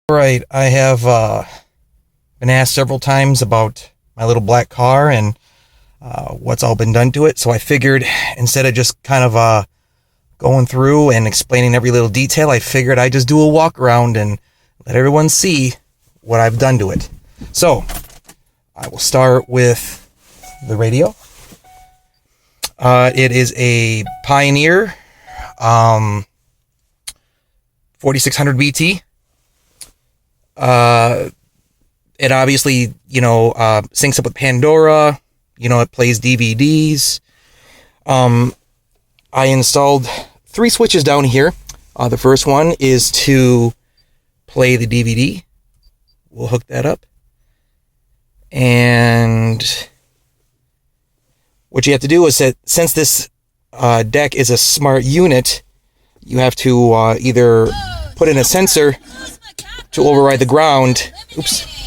Right, I have been asked several times about my little black car and what's all been done to it. So I figured instead of just kind of going through and explaining every little detail, I figured I'd just do a walk around and let everyone see what I've done to it. So I will start with the radio. It is a Pioneer 4600 BT. It obviously, syncs up with Pandora. It plays DVDs. I installed 3 switches down here. The first one is to play the DVD. We'll hook that up. And what you have to do is that since this deck is a smart unit, you have to either put in a sensor to override the ground. Oops.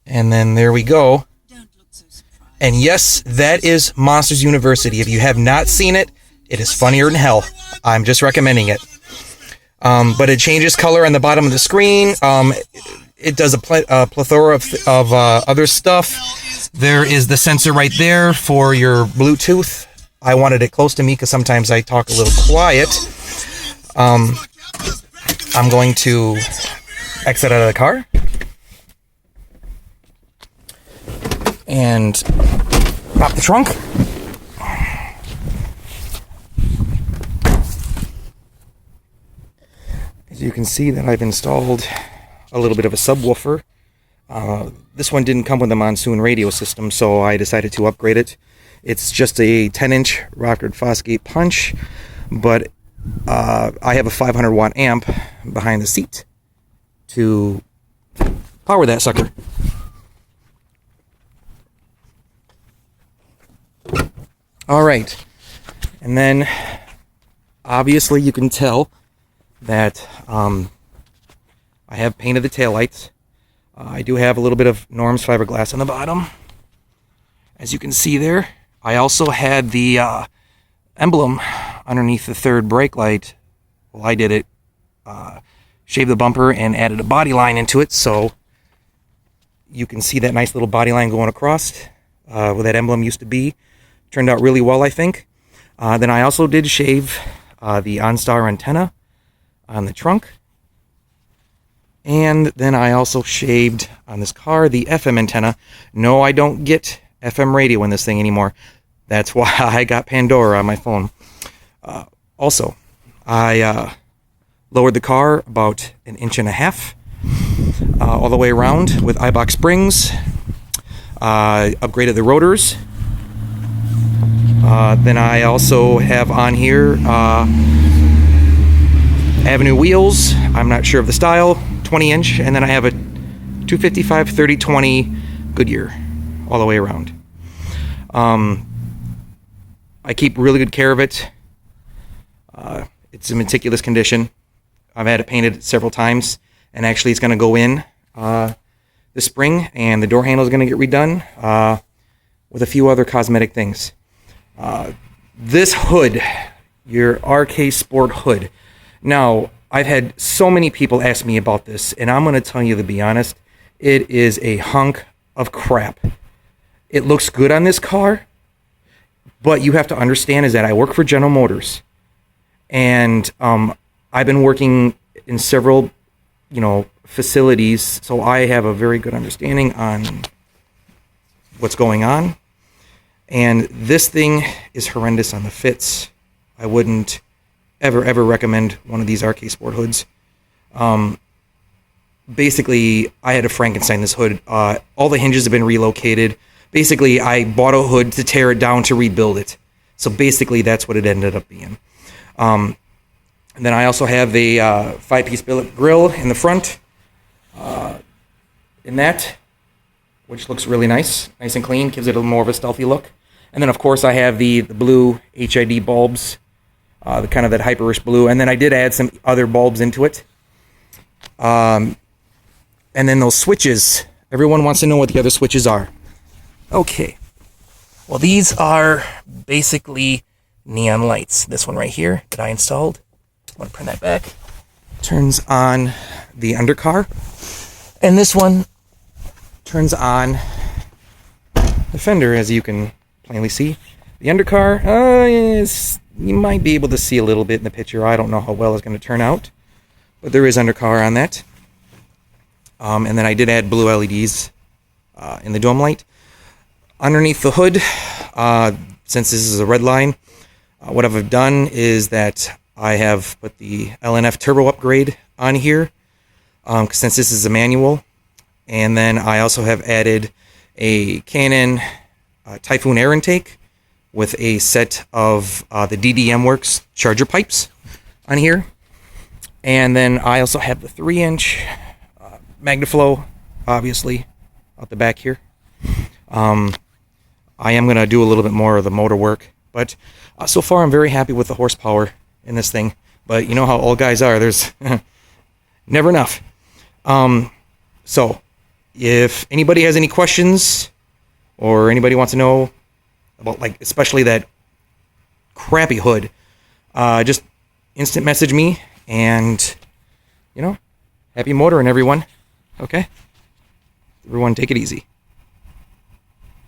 And then there we go. And yes, that is Monsters University. If you have not seen it, it is funnier than hell. I'm just recommending it. But it changes color on the bottom of the screen. It does a plethora of other stuff. There is the sensor right there for your Bluetooth. I wanted it close to me because sometimes I talk a little quiet. I'm going to exit out of the car and pop the trunk. As you can see that I've installed a little bit of a subwoofer. This one didn't come with a Monsoon radio system, so I decided to upgrade it. It's just a 10-inch Rockford Fosgate punch, but I have a 500 watt amp behind the seat to power that sucker. All right, and then obviously you can tell that I have painted the taillights. I do have a little bit of Norm's fiberglass on the bottom, as you can see there. I also had the emblem underneath the third brake light. Well, I did it. Shaved the bumper and added a body line into it, so you can see that nice little body line going across where that emblem used to be. Turned out really well, I think. Then I also did shave the OnStar antenna on the trunk. And then I also shaved on this car the FM antenna. No, I don't get FM radio in this thing anymore. That's why I got Pandora on my phone. Also, I lowered the car about 1.5 inches all the way around with iBox springs. Upgraded the rotors. Then I also have on here Avenue wheels. I'm not sure of the style. 20-inch. And then I have a 255 30/20 Goodyear all the way around. I keep really good care of it. It's in meticulous condition. I've had it painted several times, and actually it's going to go in this spring, and the door handle is going to get redone with a few other cosmetic things. This hood, your RK Sport hood. Now, I've had so many people ask me about this, and I'm going to tell you, to be honest, it is a hunk of crap. It looks good on this car, but you have to understand is that I work for General Motors, and I've been working in several, facilities, so I have a very good understanding on what's going on. And this thing is horrendous on the fits. I wouldn't ever recommend one of these RK Sport hoods. Basically, I had to Frankenstein this hood. All the hinges have been relocated. Basically, I bought a hood to tear it down to rebuild it. So basically, that's what it ended up being. And then I also have a 5-piece billet grill in the front. In that, which looks really nice and clean, gives it a more of a stealthy look. And then, of course, I have the blue HID bulbs, the kind of that hyperish blue. And then I did add some other bulbs into it. And then those switches. Everyone wants to know what the other switches are. Okay. Well, these are basically neon lights. This one right here that I installed. I'm going to turn that back. Turns on the undercar. And this one turns on the fender, as you can plainly see. The undercar, you might be able to see a little bit in the picture. I don't know how well it's going to turn out. But there is undercar on that. And then I did add blue LEDs in the dome light. Underneath the hood, since this is a redline, what I've done is that I have put the LNF turbo upgrade on here, since this is a manual. And then I also have added a Canon Typhoon air intake with a set of the DDM Works charger pipes on here. And then I also have the 3-inch MagnaFlow, obviously, out the back here. I am going to do a little bit more of the motor work, but so far I'm very happy with the horsepower in this thing. But you know how old guys are, there's never enough. So if anybody has any questions, or anybody wants to know about, like, especially that crappy hood, just instant message me. And, happy motoring, everyone. Okay? Everyone, take it easy.